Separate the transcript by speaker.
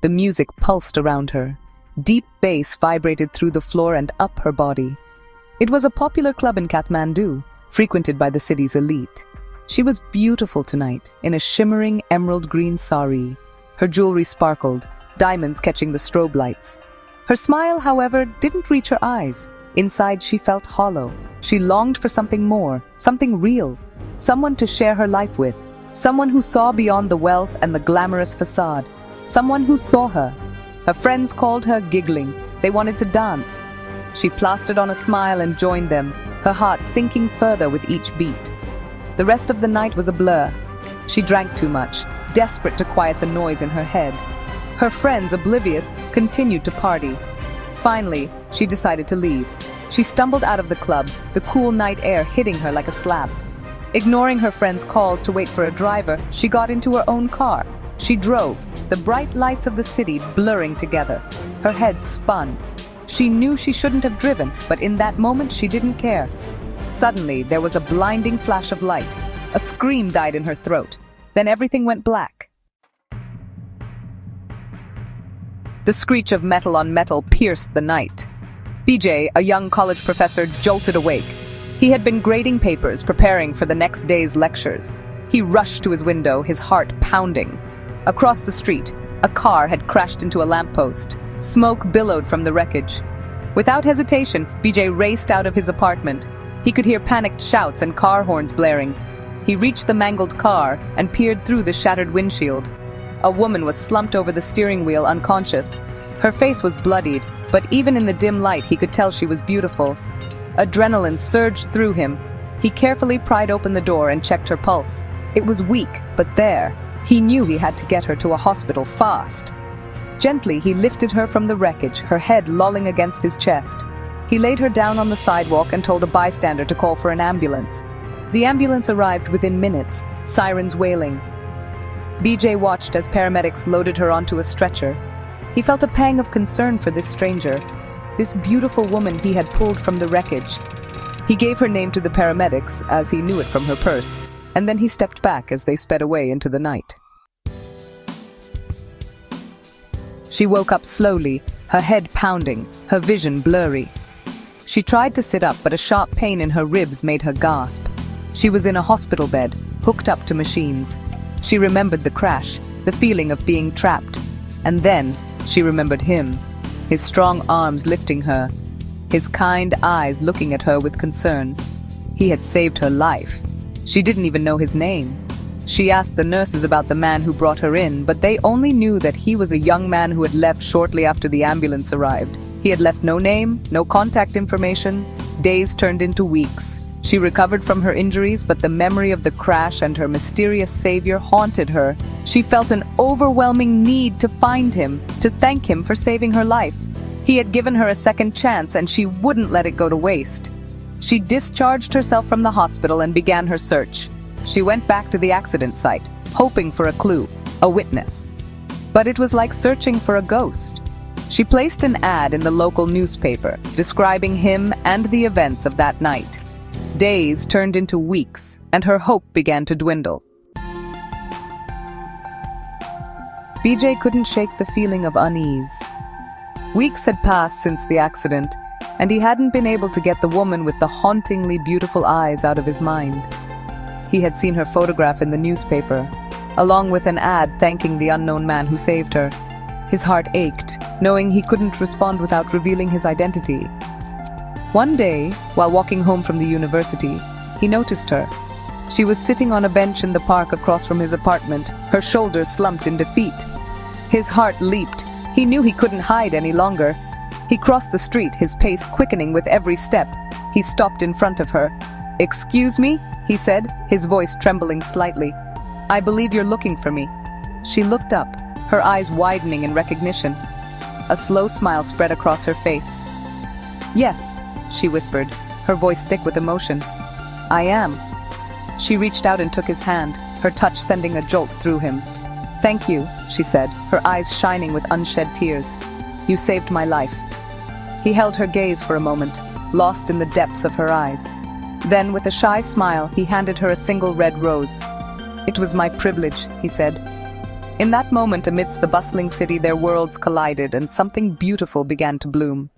Speaker 1: The music pulsed around her. Deep bass vibrated through the floor and up her body. It was a popular club in Kathmandu, frequented by the city's elite. She was beautiful tonight, in a shimmering emerald green sari. Her jewelry sparkled, diamonds catching the strobe lights. Her smile, however, didn't reach her eyes. Inside, she felt hollow. She longed for something more, something real, someone to share her life with, someone who saw beyond the wealth and the glamorous facade, someone who saw her. Her friends called her, giggling. They wanted to dance. She plastered on a smile and joined them, her heart sinking further with each beat. The rest of the night was a blur. She drank too much, desperate to quiet the noise in her head. Her friends, oblivious, continued to party. Finally, she decided to leave. She stumbled out of the club, the cool night air hitting her like a slap. Ignoring her friends' calls to wait for a driver, she got into her own car. She drove, the bright lights of the city blurring together. Her head spun. She knew she shouldn't have driven, but in that moment she didn't care. Suddenly, there was a blinding flash of light. A scream died in her throat. Then everything went black. The screech of metal on metal pierced the night. BJ, a young college professor, jolted awake. He had been grading papers, preparing for the next day's lectures. He rushed to his window, his heart pounding. Across the street, a car had crashed into a lamppost. Smoke billowed from the wreckage. Without hesitation, BJ raced out of his apartment. He could hear panicked shouts and car horns blaring. He reached the mangled car and peered through the shattered windshield. A woman was slumped over the steering wheel, unconscious. Her face was bloodied, but even in the dim light he could tell she was beautiful. Adrenaline surged through him. He carefully pried open the door and checked her pulse. It was weak, but there. He knew he had to get her to a hospital fast. Gently, he lifted her from the wreckage, her head lolling against his chest. He laid her down on the sidewalk and told a bystander to call for an ambulance. The ambulance arrived within minutes, sirens wailing. BJ watched as paramedics loaded her onto a stretcher. He felt a pang of concern for this stranger, this beautiful woman he had pulled from the wreckage. He gave her name to the paramedics, as he knew it from her purse, and then he stepped back as they sped away into the night. She woke up slowly, her head pounding, her vision blurry. She tried to sit up, but a sharp pain in her ribs made her gasp. She was in a hospital bed, hooked up to machines. She remembered the crash, the feeling of being trapped. And then she remembered him, his strong arms lifting her, his kind eyes looking at her with concern. He had saved her life. She didn't even know his name. She asked the nurses about the man who brought her in, but they only knew that he was a young man who had left shortly after the ambulance arrived. He had left no name, no contact information. Days turned into weeks. She recovered from her injuries, but the memory of the crash and her mysterious savior haunted her. She felt an overwhelming need to find him, to thank him for saving her life. He had given her a second chance, and she wouldn't let it go to waste. She discharged herself from the hospital and began her search. She went back to the accident site, hoping for a clue, a witness. But it was like searching for a ghost. She placed an ad in the local newspaper, describing him and the events of that night. Days turned into weeks, and her hope began to dwindle. BJ couldn't shake the feeling of unease. Weeks had passed since the accident, and he hadn't been able to get the woman with the hauntingly beautiful eyes out of his mind. He had seen her photograph in the newspaper, along with an ad thanking the unknown man who saved her. His heart ached, knowing he couldn't respond without revealing his identity. One day, while walking home from the university, he noticed her. She was sitting on a bench in the park across from his apartment, her shoulders slumped in defeat. His heart leaped. He knew he couldn't hide any longer. He crossed the street, his pace quickening with every step. He stopped in front of her. "Excuse me?" he said, his voice trembling slightly. "I believe you're looking for me." She looked up, her eyes widening in recognition. A slow smile spread across her face. "Yes," she whispered, her voice thick with emotion. "I am." She reached out and took his hand, her touch sending a jolt through him. "Thank you," she said, her eyes shining with unshed tears. "You saved my life." He held her gaze for a moment, lost in the depths of her eyes. Then, with a shy smile, he handed her a single red rose. "It was my privilege," he said. In that moment, amidst the bustling city, their worlds collided and something beautiful began to bloom.